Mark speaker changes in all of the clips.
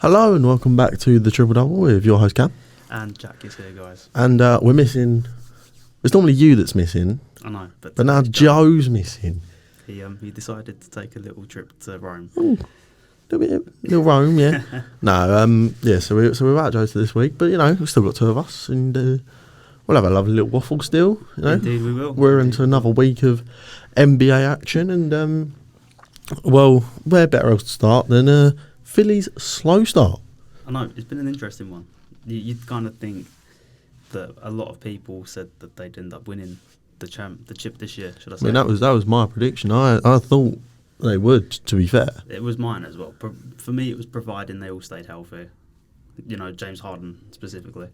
Speaker 1: Hello and welcome back to the Triple Double with your host Cam.
Speaker 2: And Jack is here, guys.
Speaker 1: And we're missing. It's normally you that's missing.
Speaker 2: I know, but
Speaker 1: now Joe's missing.
Speaker 2: He decided to take a little trip to Rome.
Speaker 1: Ooh, little Rome, yeah. So we're without Joe this week, but we've still got two of us, and we'll have a lovely little waffle still.
Speaker 2: Indeed, we will.
Speaker 1: We're into another week of NBA action, and where better else to start than Philly's slow start?
Speaker 2: I know, it's been an interesting one. You'd kind of think that a lot of people said that they'd end up winning the chip this year, should I say.
Speaker 1: I mean, that was my prediction. I thought they would, to be fair.
Speaker 2: It was mine as well. For me, it was providing they all stayed healthy. James Harden specifically.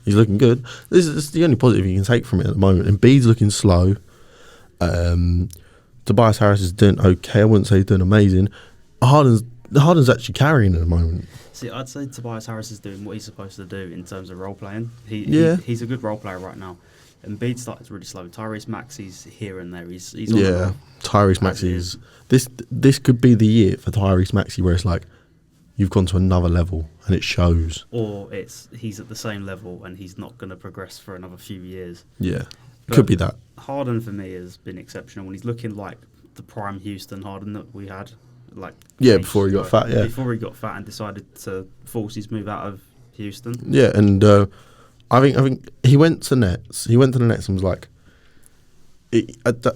Speaker 1: He's looking good. This is the only positive you can take from it at the moment. Embiid's looking slow. Tobias Harris is doing okay. I wouldn't say he's doing amazing. Harden's actually carrying at the moment.
Speaker 2: See, I'd say Tobias Harris is doing what he's supposed to do in terms of role playing. He's a good role player right now. Embiid started really slow. Tyrese Maxey's here and there. He's on
Speaker 1: Tyrese Maxey is this could be the year for Tyrese Maxey where it's like you've gone to another level and it shows.
Speaker 2: Or he's at the same level and he's not going to progress for another few years.
Speaker 1: Yeah, could be that.
Speaker 2: Harden for me has been exceptional when he's looking like the prime Houston Harden that we had.
Speaker 1: Before he got fat,
Speaker 2: Before he got fat and decided to force his move out of Houston.
Speaker 1: Yeah, and I think he went to Nets. He went to the Nets and was like,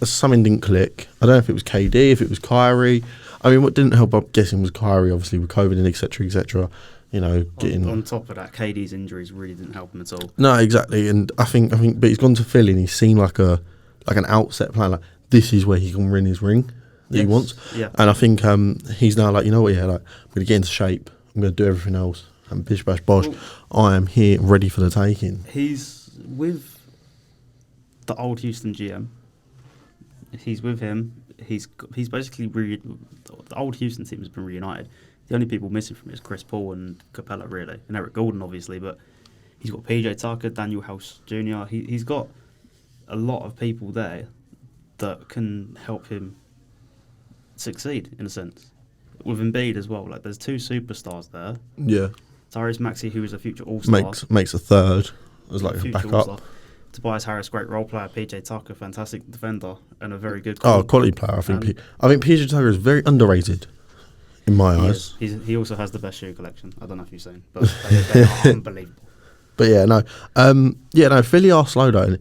Speaker 1: something didn't click. I don't know if it was KD, if it was Kyrie. I mean, what didn't help, I'm guessing, was Kyrie, obviously, with COVID and etc., etc. Getting
Speaker 2: on top of that, KD's injuries really didn't help him at all.
Speaker 1: No, exactly, and I think, but he's gone to Philly and he's seen like an outset plan. Like this is where he can win his ring that he wants.
Speaker 2: Yeah,
Speaker 1: and I think he's now like, I'm going to get into shape. I'm going to do everything else. And bish bash bosh, I am here, ready for the taking.
Speaker 2: He's with the old Houston GM. He's with him. He's basically the old Houston team has been reunited. The only people missing from it is Chris Paul and Capella, really, and Eric Gordon, obviously. But he's got PJ Tucker, Daniel House Jr. He's got a lot of people there that can help him succeed in a sense. With Embiid as well, there's two superstars there.
Speaker 1: Yeah.
Speaker 2: Tyrese Maxey, who is a future All-Star.
Speaker 1: Makes a third as like a backup.
Speaker 2: All-Star. Tobias Harris, great role player. PJ Tucker, fantastic defender and a very good
Speaker 1: quality player. I think PJ Tucker is very underrated in my eyes.
Speaker 2: He also has the best shoe collection. I don't know if you've seen, but they're unbelievable.
Speaker 1: But Philly are slow though.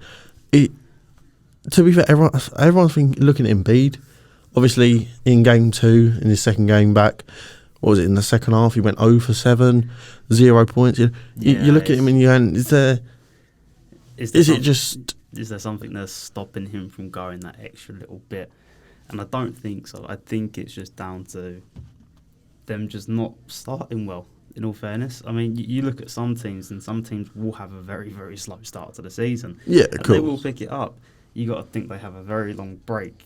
Speaker 1: To be fair, everyone's been looking at Embiid. Obviously, in game 2, in his second game back, what was it, in the second half, he went 0 for 7, 0 points. You look at him and you go,
Speaker 2: is there something that's stopping him from going that extra little bit? And I don't think so. I think it's just down to them just not starting well, in all fairness. I mean, you look at some teams, and some teams will have a very, very slow start to the season.
Speaker 1: Yeah, of course.
Speaker 2: They will pick it up. You got to think they have a very long break.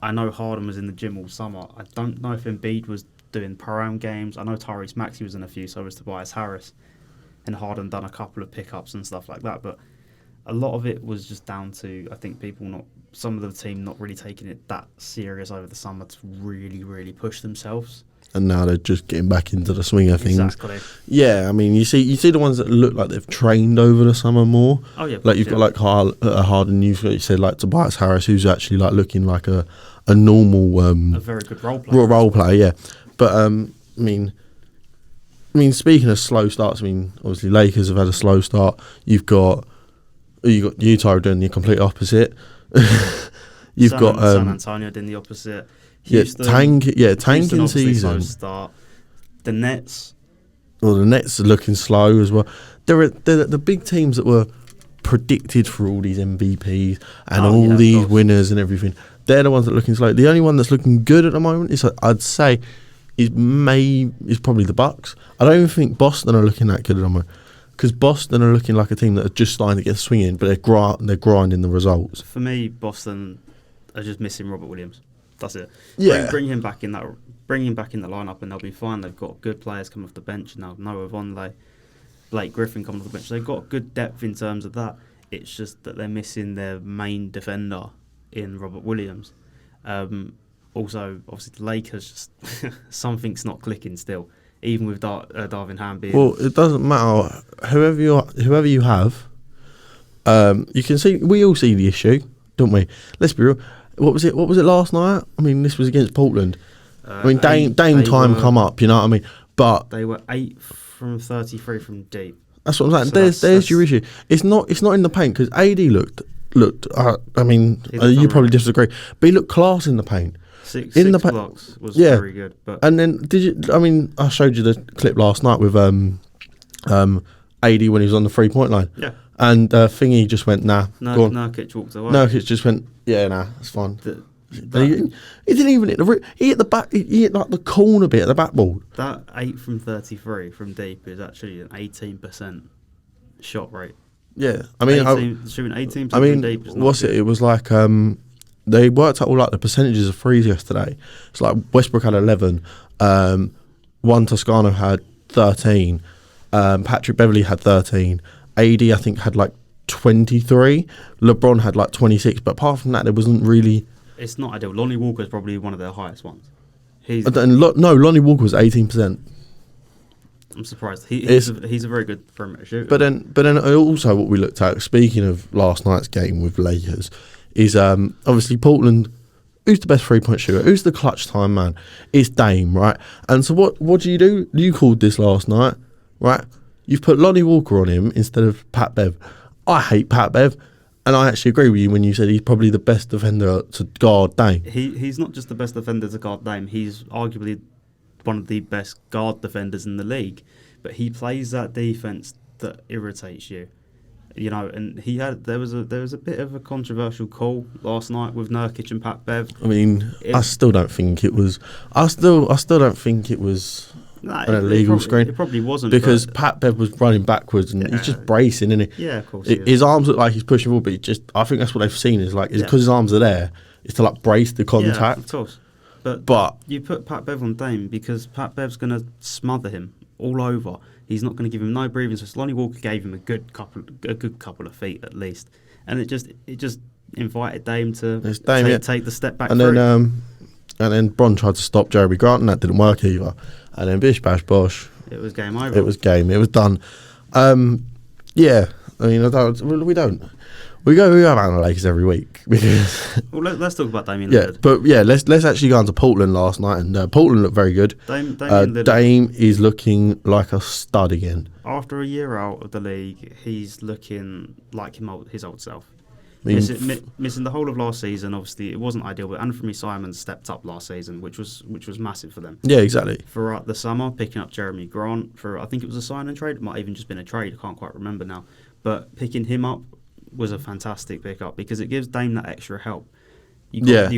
Speaker 2: I know Harden was in the gym all summer. I don't know if Embiid was doing pro-am games. I know Tyrese Maxey was in a few, so was Tobias Harris. And Harden done a couple of pickups and stuff like that. But a lot of it was just down to, I think, some of the team not really taking it that serious over the summer to really, really push themselves.
Speaker 1: And now they're just getting back into the swing of things.
Speaker 2: Exactly.
Speaker 1: Yeah, I mean, you see the ones that look like they've trained over the summer more.
Speaker 2: Oh yeah.
Speaker 1: You've got Harden. You said Tobias Harris, who's actually looking like a normal.
Speaker 2: A very good role player.
Speaker 1: Role player, yeah. But I mean, speaking of slow starts, obviously Lakers have had a slow start. You've got Utah doing the complete opposite.
Speaker 2: San Antonio doing the opposite. Houston,
Speaker 1: tanking season.
Speaker 2: Start. The Nets.
Speaker 1: Well, the Nets are looking slow as well. They're the big teams that were predicted for all these MVPs and these winners and everything. They're the ones that are looking slow. The only one that's looking good at the moment I'd say is probably the Bucks. I don't even think Boston are looking that good at the moment, because Boston are looking like a team that are just starting to get swinging, but they're grinding the results.
Speaker 2: For me, Boston are just missing Robert Williams. That's it.
Speaker 1: Yeah.
Speaker 2: Bring him back in the lineup, and they'll be fine. They've got good players coming off the bench now. Noah Vonleh, Blake Griffin coming off the bench. They've got good depth in terms of that. It's just that they're missing their main defender in Robert Williams. Also, obviously, the Lakers, just something's not clicking still. even with Darvin Ham being.
Speaker 1: Well, it doesn't matter. Whoever you have, you can see. We all see the issue, don't we? Let's be real. What was it last night? I mean, this was against Portland. Dame time come up. You know what I mean? But
Speaker 2: they were 8 from 33 from deep.
Speaker 1: That's what I'm saying. So there's your issue. It's not in the paint because AD looked. I mean, you probably disagree, but he looked class in the paint.
Speaker 2: Six blocks was very good. But
Speaker 1: and then did you? I mean, I showed you the clip last night with AD when he was on the 3-point line.
Speaker 2: Yeah.
Speaker 1: And Thingy just went nah.
Speaker 2: Nurkic walked away.
Speaker 1: Nurkic just went nah. It's fine. He didn't even hit he hit the back. He hit like the corner bit of the backboard.
Speaker 2: That 8 from 33 from deep is actually an 18% shot rate.
Speaker 1: Yeah, I mean,
Speaker 2: shooting 18%
Speaker 1: I mean,
Speaker 2: from deep.
Speaker 1: What's it? It was like they worked out all like the percentages of threes yesterday. It's like Westbrook had 11, Juan Toscano had 13, Patrick Beverley had 13, AD I think had like 23, LeBron had like 26. But apart from that, there wasn't really.
Speaker 2: It's not ideal. Lonnie Walker is probably one of their highest ones.
Speaker 1: Lonnie Walker was 18%.
Speaker 2: I'm surprised. He's a very good perimeter shooter.
Speaker 1: But then also what we looked at, speaking of last night's game with Lakers, is obviously Portland. Who's the best 3-point shooter? Who's the clutch time man? It's Dame, right? And so what do? You called this last night, right? You've put Lonnie Walker on him instead of Pat Bev. I hate Pat Bev. And I actually agree with you when you said he's probably the best defender to guard Dame.
Speaker 2: He's not just the best defender to guard Dame. He's arguably one of the best guard defenders in the league. But he plays that defense that irritates you, you know. And there was a bit of a controversial call last night with Nurkic and Pat Bev.
Speaker 1: I mean, I still don't think it was. I still don't think it was. An illegal screen.
Speaker 2: It probably wasn't,
Speaker 1: because Pat Bev was running backwards and he's just bracing, isn't he?
Speaker 2: Yeah, of course.
Speaker 1: His arms look like he's pushing forward, but I think that's what they've seen is like because his arms are there, it's to like brace the contact.
Speaker 2: Yeah, of course. But you put Pat Bev on Dame because Pat Bev's going to smother him all over. He's not going to give him no breathing space. Lonnie Walker gave him a good couple of feet at least, and it just invited Dame to take the step back.
Speaker 1: And then Bron tried to stop Jeremy Grant, and that didn't work either. And then bish bash bosh.
Speaker 2: It was game over.
Speaker 1: It was game. It was done. Yeah. I mean, we don't. We go around the Lakers every week because.
Speaker 2: Well, let's talk about Damian Lillard.
Speaker 1: Yeah, but let's actually go on to Portland last night, and Portland looked very good. Dame is looking like a stud again.
Speaker 2: After a year out of the league, he's looking like his old self. Missing the whole of last season, obviously it wasn't ideal, but Anthony Simons stepped up last season, which was massive for them.
Speaker 1: Yeah, exactly.
Speaker 2: For the summer, picking up Jeremy Grant I think it was a sign and trade. It might have even just been a trade. I can't quite remember now. But picking him up was a fantastic pickup because it gives Dame that extra help.
Speaker 1: It does.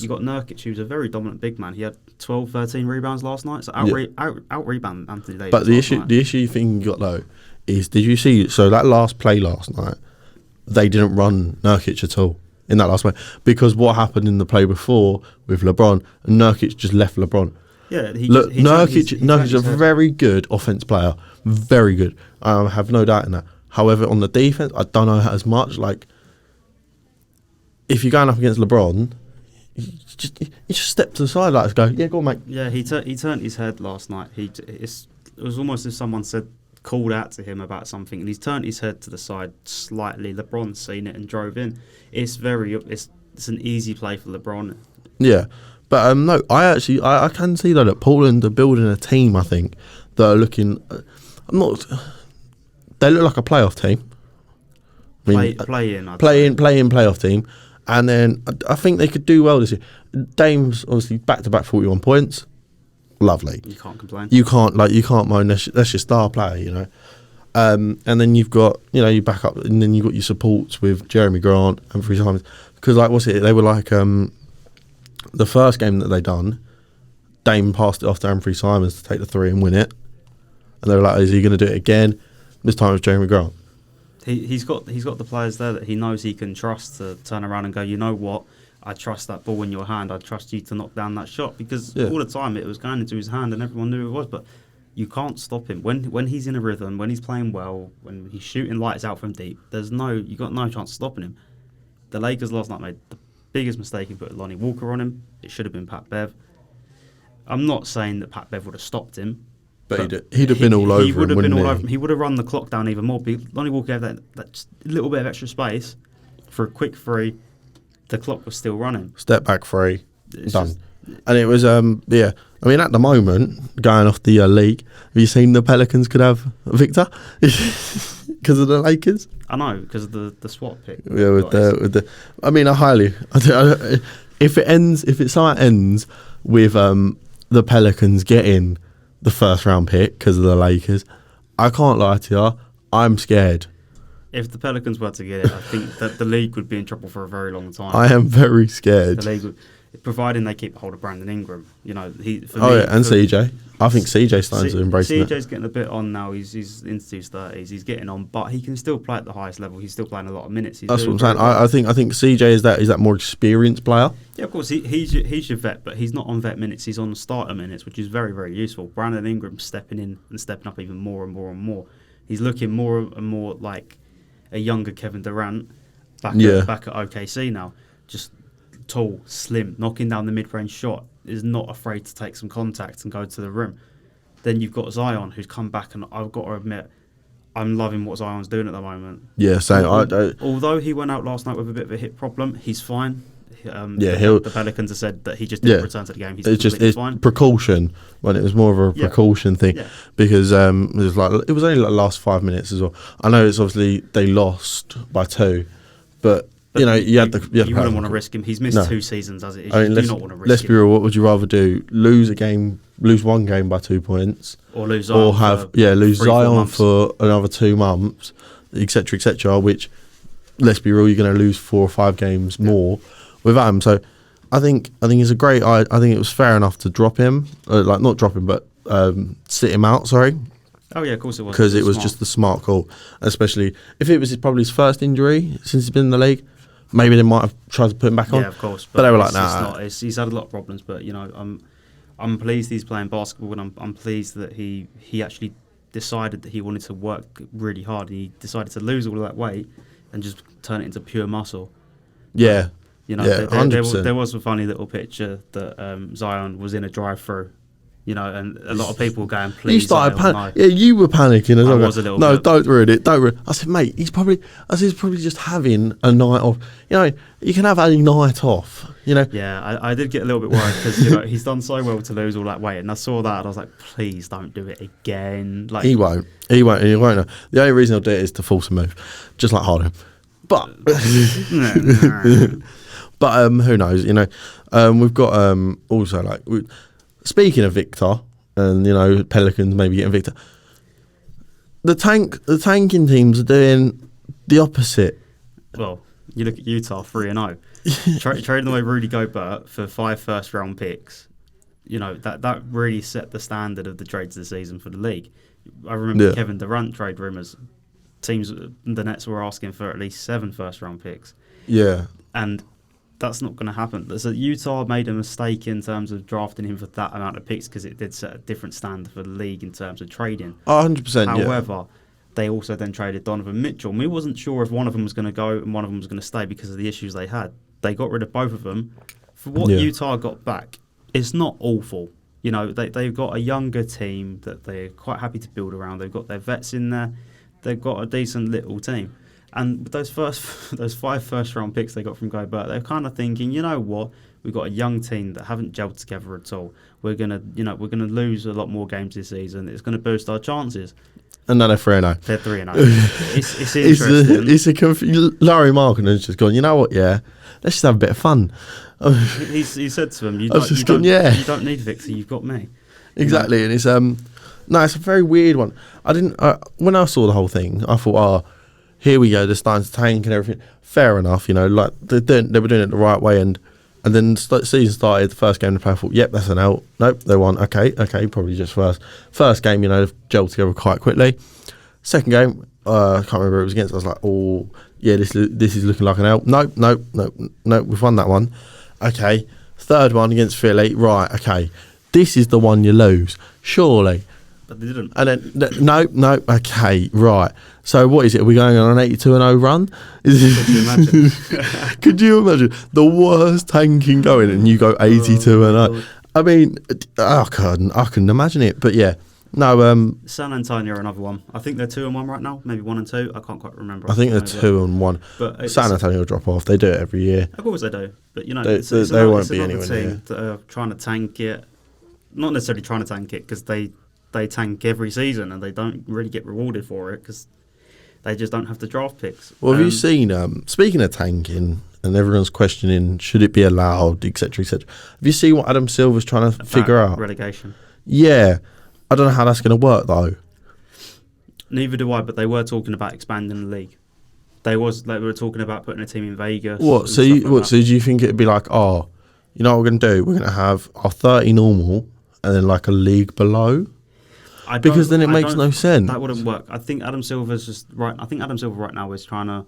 Speaker 2: You got Nurkic, who's a very dominant big man. He had 12, 13 rebounds last night, so out rebound Anthony Davis.
Speaker 1: But the issue thing you got though is, did you see? So that last play last night, they didn't run Nurkic at all in that last play because what happened in the play before with LeBron, Nurkic just left LeBron.
Speaker 2: Yeah,
Speaker 1: Nurkic is a very good offense player, very good. I have no doubt in that. However, on the defense, I don't know as much. Like, if you're going up against LeBron, you just step to the side, like, go, yeah, go on, mate.
Speaker 2: Yeah, he turned his head last night. It was almost as if someone called out to him about something, and he's turned his head to the side slightly. LeBron's seen it and drove in. It's an easy play for LeBron.
Speaker 1: Yeah, but no, I can see that Portland are building a team. I think that are looking. They look like a playoff team.
Speaker 2: Play-in
Speaker 1: playoff team, and then I think they could do well this year. Dame's obviously back-to-back 41 points. Lovely.
Speaker 2: You can't complain.
Speaker 1: You can't moan. That's your star player, you know. And then you've got, you back up, and then you've got your supports with Jeremy Grant and Anthony Simons. Because they were like the first game that they done, Dame passed it off to Anthony Simons to take the three and win it, and they were like, is he going to do it again? This time it was Jeremy Grant.
Speaker 2: He's got the players there that he knows he can trust to turn around and go, you know what, I trust that ball in your hand. I trust you to knock down that shot, because all the time it was going into his hand and everyone knew it was. But you can't stop him when he's in a rhythm, when he's playing well, when he's shooting lights out from deep. You got no chance of stopping him. The Lakers last night made the biggest mistake in putting Lonnie Walker on him. It should have been Pat Bev. I'm not saying that Pat Bev would have stopped him,
Speaker 1: But he'd have been all over him, wouldn't he?
Speaker 2: He would have run the clock down even more. But Lonnie Walker had that just little bit of extra space for a quick three. The clock was still running.
Speaker 1: Step back three, done. And it was, yeah. I mean, at the moment, going off the league, have you seen the Pelicans could have Victor because of the Lakers?
Speaker 2: I know, because of the swap pick.
Speaker 1: Yeah, with the. I mean, if it somehow ends with the Pelicans getting the first round pick because of the Lakers, I can't lie to you, I'm scared.
Speaker 2: If the Pelicans were to get it, I think that the league would be in trouble for a very long time.
Speaker 1: I am very scared.
Speaker 2: The league would, providing they keep hold of Brandon Ingram, and
Speaker 1: CJ. I think CJ's starting to embrace it.
Speaker 2: CJ's getting a bit on now. He's into his 30s. He's getting on, but he can still play at the highest level. He's still playing a lot of minutes.
Speaker 1: That's what I'm saying. I think CJ is that more experienced player.
Speaker 2: Yeah, of course. He's your vet, but he's not on vet minutes. He's on starter minutes, which is very, very useful. Brandon Ingram's stepping in and stepping up even more and more and more. He's looking more and more like a younger Kevin Durant back at OKC now. Just tall, slim, knocking down the mid-range shot, is not afraid to take some contact and go to the rim. Then you've got Zion, who's come back, and I've got to admit, I'm loving what Zion's doing at the moment.
Speaker 1: Yeah, same.
Speaker 2: Although he went out last night with a bit of a hip problem, he's fine.
Speaker 1: The
Speaker 2: Pelicans have said that he just didn't return to the game.
Speaker 1: It's
Speaker 2: fine.
Speaker 1: Precaution, when it was more of a precaution thing, because it was only the last 5 minutes as well. I know it's obviously they lost by 2, but you wouldn't
Speaker 2: want to risk him. He's missed 2 seasons as it is. You do not want to risk him.
Speaker 1: Let's be real. What would you rather do? Lose one game by 2 points,
Speaker 2: or lose Zion
Speaker 1: lose Zion for another 2 months, etc., which, let's be real, you're going to lose 4 or 5 games more without him. So I think it's a great. I think it was fair enough to drop him, not drop him, but sit him out. Sorry.
Speaker 2: Oh yeah, of course it was.
Speaker 1: Because it was just the smart call, especially if it was probably his first injury since he's been in the league. Maybe they might have tried to put him back on.
Speaker 2: Yeah, of course.
Speaker 1: But they were like, nah.
Speaker 2: He's had a lot of problems, but I'm pleased he's playing basketball, and I'm pleased that he actually decided that he wanted to work really hard. He decided to lose all of that weight and just turn it into pure muscle.
Speaker 1: Yeah.
Speaker 2: There was a funny little picture that Zion was in a drive-through. And a lot of people going, please.
Speaker 1: You started panicking. Yeah, you were panicking as well.
Speaker 2: I was a little
Speaker 1: bit. No,
Speaker 2: don't
Speaker 1: ruin it. I said, mate, he's probably just having a night off. You can have a night off.
Speaker 2: Yeah, I did get a little bit worried because he's done so well to lose all that weight, and I saw that and I was like, please don't do it again. Like,
Speaker 1: he won't. He won't. The only reason he'll do it is to force a move, just like Harden. But but who knows? We've got also speaking of Victor, and Pelicans maybe getting Victor, the tanking teams are doing the opposite.
Speaker 2: Well, you look at Utah 3-0, trading away Rudy Gobert for 5 first-round picks. That really set the standard of the trades this season for the league. I remember Kevin Durant trade rumours. Teams, the Nets were asking for at least 7 first-round picks.
Speaker 1: Yeah,
Speaker 2: and that's not going to happen. So Utah made a mistake in terms of drafting him for that amount of picks because it did set a different standard for the league in terms of trading.
Speaker 1: 100%.
Speaker 2: However, they also then traded Donovan Mitchell. And we wasn't sure if one of them was going to go and one of them was going to stay because of the issues they had. They got rid of both of them. For what Utah got back, it's not awful. They've got a younger team that they're quite happy to build around. They've got their vets in there. They've got a decent little team. And with those 5 first-round picks they got from Gobert, they're kind of thinking, you know what, we've got a young team that haven't gelled together at all. We're gonna lose a lot more games this season. It's gonna boost our chances.
Speaker 1: And then they're 3-0.
Speaker 2: They're 3-0. It's interesting.
Speaker 1: Larry Markin has just gone, you know what? Yeah, let's just have a bit of fun.
Speaker 2: He said to him, you don't need Victor. You've got me.
Speaker 1: Exactly, and it's it's a very weird one. I didn't when I saw the whole thing, I thought, here we go, they're starting to tank and everything. Fair enough, they were doing it the right way, and then season started, the first game they played, I thought, yep, that's an L. Nope, they won. Okay, probably just first game, they've gelled together quite quickly. Second game, I can't remember who it was against. I was like, oh yeah, this is looking like an L. Nope, we've won that one. Okay, third one against Philly, right? Okay, this is the one you lose, surely.
Speaker 2: But they didn't.
Speaker 1: And then no. Okay, right. So what is it? Are we going on an 82-0 run?
Speaker 2: Could you imagine?
Speaker 1: Could you imagine the worst tanking going and you go 82-0? I mean, I couldn't imagine it. But yeah, No,
Speaker 2: San Antonio are another one. I think they're 2-1 right now, maybe 1-2. I can't quite remember.
Speaker 1: I think they're 2-1.
Speaker 2: But
Speaker 1: San Antonio will drop off. They do it every year.
Speaker 2: Of course they do. But
Speaker 1: They
Speaker 2: another,
Speaker 1: won't be
Speaker 2: another
Speaker 1: anywhere
Speaker 2: team
Speaker 1: near.
Speaker 2: that are trying to tank it. Not necessarily trying to tank it because they tank every season and they don't really get rewarded for it because they just don't have the draft picks.
Speaker 1: Well, have you seen? Speaking of tanking, and everyone's questioning should it be allowed, etc., etc. Have you seen what Adam Silver's trying to figure out?
Speaker 2: Relegation.
Speaker 1: Yeah, I don't know how that's going to work though.
Speaker 2: Neither do I. But they were talking about expanding the league. They were talking about putting a team in Vegas.
Speaker 1: What? So so do you think it'd be like, oh, you know what we're going to do? We're going to have our 30 normal and then like a league below? Because then it makes no sense.
Speaker 2: That wouldn't work. I think Adam Silver's just right. I think Adam Silver right now is trying to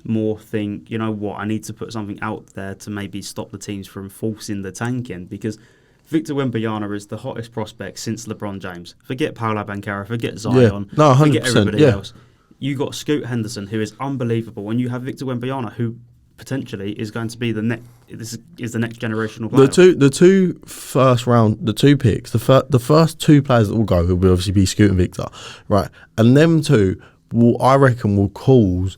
Speaker 2: more think, you know what, I need to put something out there to maybe stop the teams from forcing the tanking because Victor Wembanyama is the hottest prospect since LeBron James. Forget Paolo Banchero, forget Zion,
Speaker 1: no, 100%,
Speaker 2: forget everybody else. You got Scoot Henderson, who is unbelievable, and you have Victor Wembanyama, who potentially is going to be the next. This is the next generational player.
Speaker 1: The two first round, the two picks, the first two players that will go will obviously be Scoot and Victor, right? And them two I reckon will cause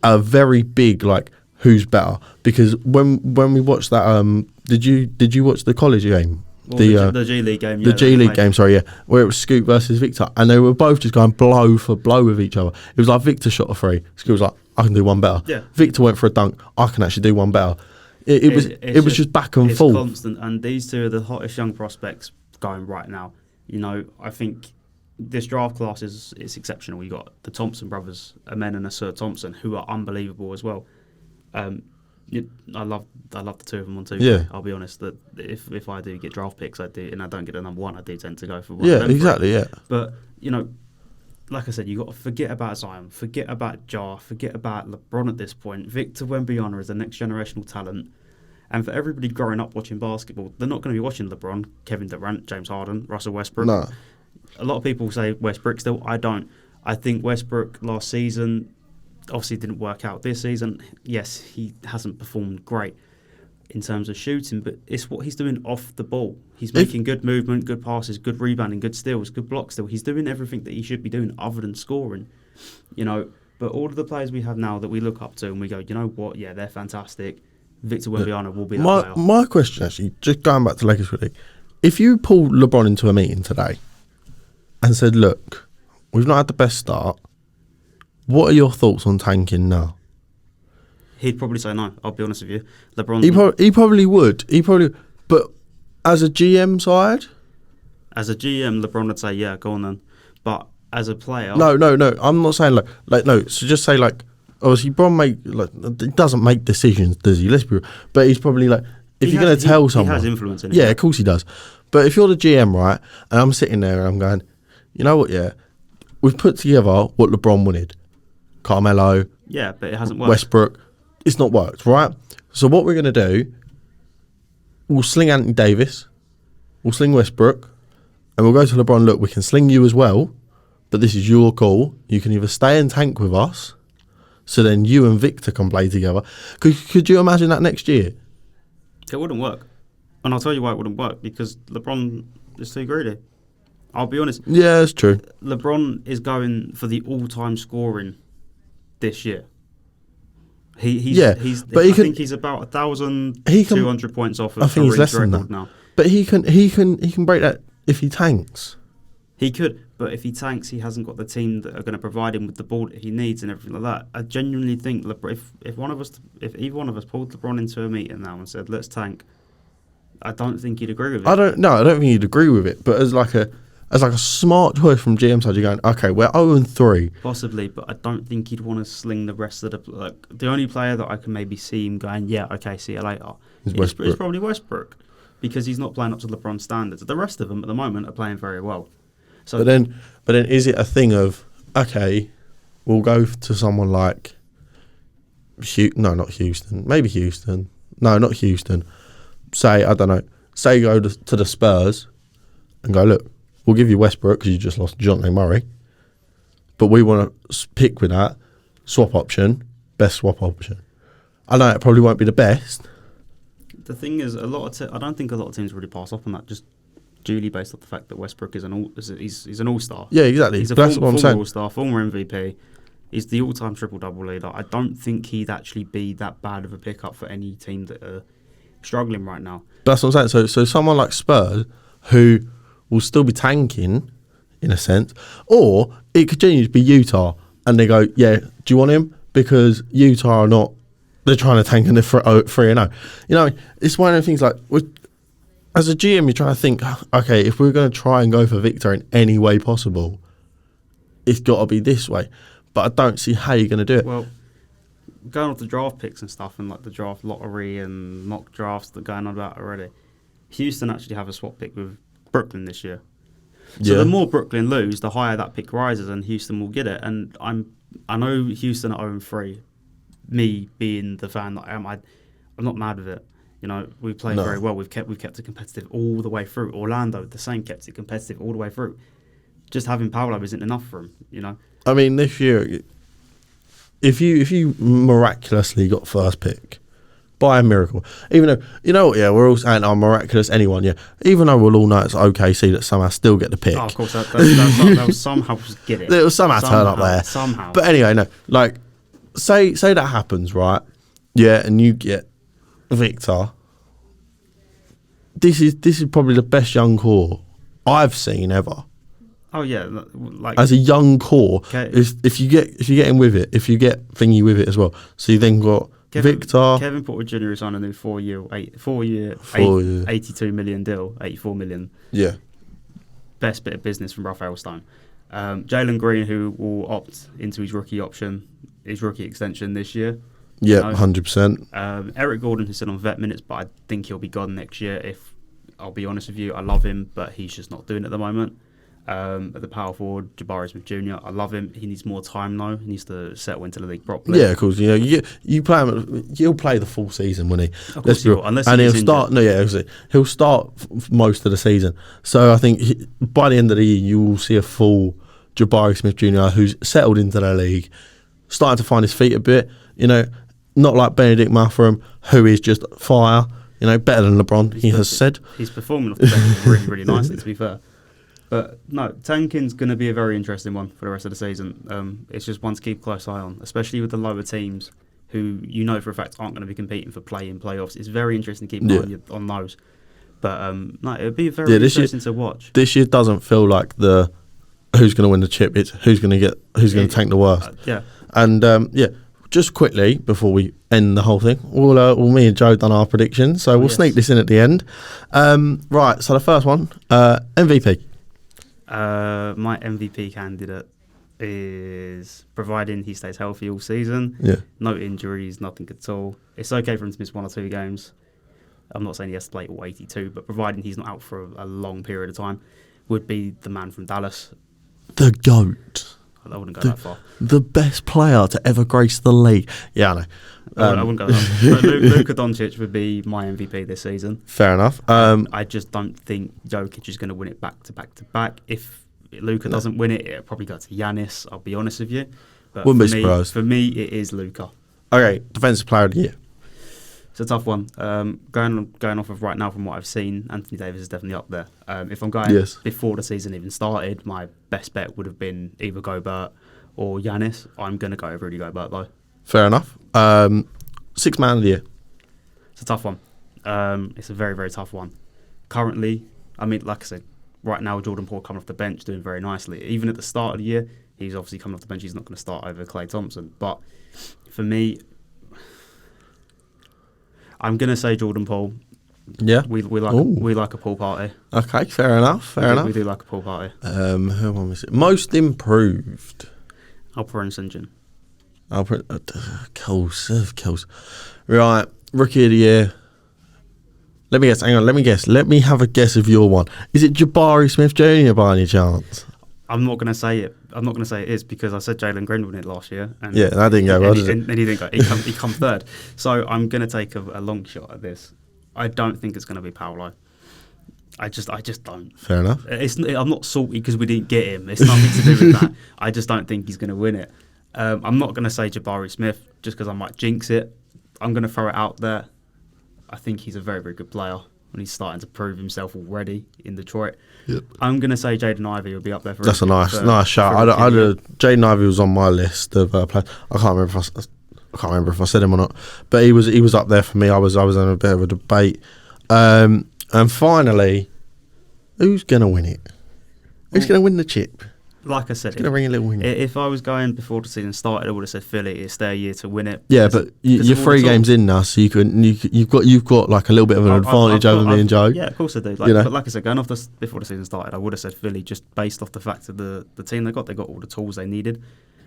Speaker 1: a very big like who's better because when we watched that did you watch the college game?
Speaker 2: Well, the G League game.
Speaker 1: The G League game, sorry, yeah, where it was Scoot versus Victor, and they were both just going blow for blow with each other. It was like Victor shot a three, Scoot was like, I can do one better.
Speaker 2: Yeah.
Speaker 1: Victor went for a dunk, I can actually do one better. It was just back and forth.
Speaker 2: It's constant, and these two are the hottest young prospects going right now. You know, I think this draft class is exceptional. You got the Thompson brothers, Amen and Asur Thompson, who are unbelievable as well. I love the two of them on 2K.
Speaker 1: Yeah.
Speaker 2: I'll be honest that if I do get draft picks, I do, and I don't get a number one, I do tend to go for one.
Speaker 1: Yeah,
Speaker 2: of them
Speaker 1: exactly. Yeah.
Speaker 2: But you know, like I said, you got to forget about Zion, forget about Ja, forget about LeBron at this point. Victor Wembanyama is the next generational talent. And for everybody growing up watching basketball, they're not going to be watching LeBron, Kevin Durant, James Harden, Russell Westbrook.
Speaker 1: No.
Speaker 2: A lot of people say Westbrook still. I don't. I think Westbrook last season obviously didn't work out this season. Yes, he hasn't performed great in terms of shooting, but it's what he's doing off the ball. He's making good movement, good passes, good rebounding, good steals, good blocks still. He's doing everything that he should be doing other than scoring. You know, but all of the players we have now that we look up to and we go, you know what, yeah, they're fantastic. Victor Wembanyama will be that player.
Speaker 1: My question actually, just going back to Lakers quickly, if you pulled LeBron into a meeting today and said, look, we've not had the best start, what are your thoughts on tanking now?
Speaker 2: He'd probably say no, I'll be honest with you. LeBron.
Speaker 1: He probably would. But as a GM side?
Speaker 2: As a GM, LeBron would say, yeah, go on then. But as a player.
Speaker 1: No. I'm not saying no. So just say obviously, LeBron he doesn't make decisions, does he? Let's be real. But he's probably if you're going to tell someone.
Speaker 2: He has influence in it.
Speaker 1: Yeah, of course he does. But if you're the GM, right, and I'm sitting there and I'm going, you know what, yeah, we've put together what LeBron wanted. Carmelo.
Speaker 2: Yeah, but it hasn't worked.
Speaker 1: Westbrook. It's not worked, right? So what we're going to do, we'll sling Anthony Davis, we'll sling Westbrook, and we'll go to LeBron, look, we can sling you as well, but this is your call. You can either stay and tank with us, so then you and Victor can play together. Could you imagine that next year?
Speaker 2: It wouldn't work. And I'll tell you why it wouldn't work, because LeBron is too greedy. I'll be honest.
Speaker 1: Yeah, it's true.
Speaker 2: LeBron is going for the all-time scoring this year. I think he's about 1,200 points off of
Speaker 1: I think he's less than that
Speaker 2: now.
Speaker 1: But he can break that if he tanks.
Speaker 2: He could, but if he tanks, he hasn't got the team that are going to provide him with the ball that he needs and everything like that. I genuinely think if either one of us pulled LeBron into a meeting now and said let's tank, I don't think he'd agree with it.
Speaker 1: I don't think he'd agree with it. But as a smart choice from GM side, you're going, okay, we're 0-3.
Speaker 2: Possibly, but I don't think he'd want to sling the rest of the only player that I can maybe see him going, yeah, okay, see you later, is probably Westbrook, because he's not playing up to LeBron's standards. The rest of them at the moment are playing very well. So,
Speaker 1: but then is it a thing of, okay, we'll go to someone like not Houston, maybe Houston. No, not Houston. Say go to the Spurs and go, look, we'll give you Westbrook because you just lost DeJounte Murray, but we want to pick with that best swap option. I know it probably won't be the best.
Speaker 2: The thing is, I don't think a lot of teams really pass up on that. Just duly based off the fact that Westbrook is he's an all-star.
Speaker 1: Yeah, exactly.
Speaker 2: He's a
Speaker 1: That's what I'm saying.
Speaker 2: all-star, former MVP. He's the all-time triple-double leader. I don't think he'd actually be that bad of a pickup for any team that are struggling right now.
Speaker 1: That's what I'm saying. So someone like Spurs, who will still be tanking, in a sense, or it could genuinely be Utah, and they go, yeah, do you want him? Because Utah are not, they're trying to tank and they're 3-0. You know, it's one of the things like, as a GM, you're trying to think, okay, if we're going to try and go for Victor in any way possible, it's got to be this way. But I don't see how you're going to do it.
Speaker 2: Well, going off the draft picks and stuff and like the draft lottery and mock drafts that are going on about already, Houston actually have a swap pick with Brooklyn this year. So the more Brooklyn lose, the higher that pick rises and Houston will get it. And I know Houston are 0-3. Me being the fan that I am, I'm not mad with it. You know, we played very well. We've kept it competitive all the way through. Orlando, the same, kept it competitive all the way through. Just having Paolo isn't enough for him, you know.
Speaker 1: I mean, this year, if you miraculously got first pick, by a miracle, even though, you know what, yeah, we're all saying, miraculous, anyone, yeah. Even though we'll all know it's OKC that somehow still get the pick.
Speaker 2: Oh, of course, they'll somehow get it.
Speaker 1: They'll somehow turn up there.
Speaker 2: Somehow.
Speaker 1: But anyway, no, like, say that happens, right? Yeah, and you get Victor. This is probably the best young core I've seen ever.
Speaker 2: Oh yeah, like
Speaker 1: as a young core, if you get him with it, if you get Thingy with it as well. So you then got Victor.
Speaker 2: Kevin Porter Jr. is on a new 82 million deal, 84 million.
Speaker 1: Yeah.
Speaker 2: Best bit of business from Raphael Stone. Jalen Green, who will opt into his rookie extension this year.
Speaker 1: Yeah, 100%.
Speaker 2: Eric Gordon is still on vet minutes, but I think he'll be gone next year. If I'll be honest with you, I love him, but he's just not doing it at the moment. At the power forward, Jabari Smith Jr. I love him. He needs more time though. He needs to settle into the league properly.
Speaker 1: Yeah, of course. You know, you play him. He'll play the full season, won't he?
Speaker 2: Of course he will, unless he'll
Speaker 1: start. No, yeah, he'll start most of the season. So I think by the end of the year, you will see a full Jabari Smith Jr. who's settled into the league, starting to find his feet a bit. You know, not like Benedict Mathurin, who is just fire. You know, better than LeBron. He has said
Speaker 2: he's performing off the bench really, really nicely. To be fair. But no, tanking's going to be a very interesting one for the rest of the season. It's just one to keep a close eye on, especially with the lower teams who you know for a fact aren't going to be competing for play-in playoffs. It's very interesting to keep an eye on those. But no, it'll be very interesting to watch.
Speaker 1: This year doesn't feel like the who's going to win the chip. It's who's going to tank the worst.
Speaker 2: Yeah.
Speaker 1: And just quickly before we end the whole thing, me and Joe done our predictions, so we'll sneak this in at the end. Right. So the first one, MVP.
Speaker 2: My MVP candidate is providing he stays healthy all season.
Speaker 1: Yeah.
Speaker 2: No injuries, nothing at all. It's okay for him to miss 1 or 2 games. I'm not saying he has to play all 82, but providing he's not out for a long period of time, would be the man from Dallas.
Speaker 1: The GOAT.
Speaker 2: I wouldn't go that far.
Speaker 1: The best player to ever grace the league. Yeah, I know.
Speaker 2: I wouldn't go that far. Luka Doncic would be my MVP this season.
Speaker 1: Fair enough.
Speaker 2: I just don't think Jokic is going to win it back to back to back. If Luka doesn't win it, it'll probably go to Giannis, I'll be honest with you. But
Speaker 1: wouldn't be surprised.
Speaker 2: For me, it is Luka.
Speaker 1: Okay, Defensive Player of the Year.
Speaker 2: It's a tough one. Going off of right now from what I've seen, Anthony Davis is definitely up there. If I'm going before the season even started, my best bet would have been either Gobert or Giannis. I'm going to go over Rudy Gobert though.
Speaker 1: Fair enough. Sixth Man of the Year.
Speaker 2: It's a tough one. It's a very, very tough one. Currently, I mean, like I said, right now Jordan Poole coming off the bench doing very nicely. Even at the start of the year, he's obviously coming off the bench. He's not going to start over Klay Thompson. But for me, I'm going to say Jordan Poole.
Speaker 1: Yeah.
Speaker 2: We like a pool party.
Speaker 1: Okay, fair enough.
Speaker 2: We do like a pool party.
Speaker 1: Who am I missing? Most improved.
Speaker 2: Alperen Sengun.
Speaker 1: Kills. Right, Rookie of the Year. Let me guess. Hang on. Let me have a guess of your one. Is it Jabari Smith Jr. by any chance?
Speaker 2: I'm not going to say it. I'm not going to say it is because I said Jalen Green won it last year. And
Speaker 1: that didn't go well, did it?
Speaker 2: And he didn't go. He come third. So I'm going to take a long shot at this. I don't think it's going to be Paolo. I just don't.
Speaker 1: Fair enough.
Speaker 2: I'm not salty because we didn't get him. It's nothing to do with that. I just don't think he's going to win it. I'm not going to say Jabari Smith just because I might jinx it. I'm going to throw it out there. I think he's a very, very good player. when he's starting to prove himself already in Detroit.
Speaker 1: Yep.
Speaker 2: I'm going to say Jaden Ivey will be up there for.
Speaker 1: That's a nice shout. Jaden Ivey was on my list of players. I can't remember if I said him or not, but he was up there for me. I was in a bit of a debate. And finally, who's going to win it? Who's going to win the chip?
Speaker 2: Like I said,
Speaker 1: going to ring a little win.
Speaker 2: If I was going before the season started, I would have said Philly. It's their year to win it.
Speaker 1: Yeah, but you're 3 games in now, so you've got like a little bit of an advantage over me and Joe.
Speaker 2: Yeah, of course I do. But like I said, going off before the season started, I would have said Philly just based off the fact of the team they got. They got all the tools they needed.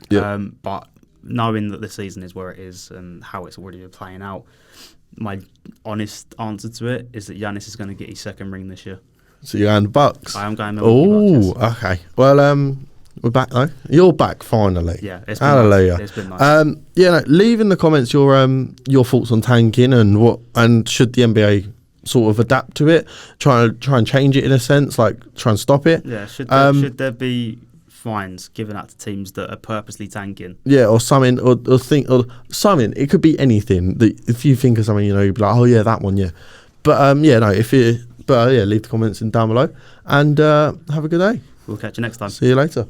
Speaker 2: Yeah. But knowing that the season is where it is and how it's already been playing out, my honest answer to it is that Giannis is going to get his 2nd ring this year.
Speaker 1: So you're going Bucks?
Speaker 2: I am going Milwaukee Bucks.
Speaker 1: Oh, okay. Well, we're back though. You're back finally.
Speaker 2: Yeah, it's been
Speaker 1: hallelujah.
Speaker 2: Nice. It's been nice.
Speaker 1: Leave in the comments your thoughts on tanking and should the NBA sort of adapt to it, try and change it in a sense, like try and stop it.
Speaker 2: Yeah, should there be fines given out to teams that are purposely tanking? Yeah,
Speaker 1: or something, or something. It could be anything. That if you think of something, you'd be like, oh yeah, that one, yeah. But leave the comments in down below and have a good day.
Speaker 2: We'll catch you next time.
Speaker 1: See you later.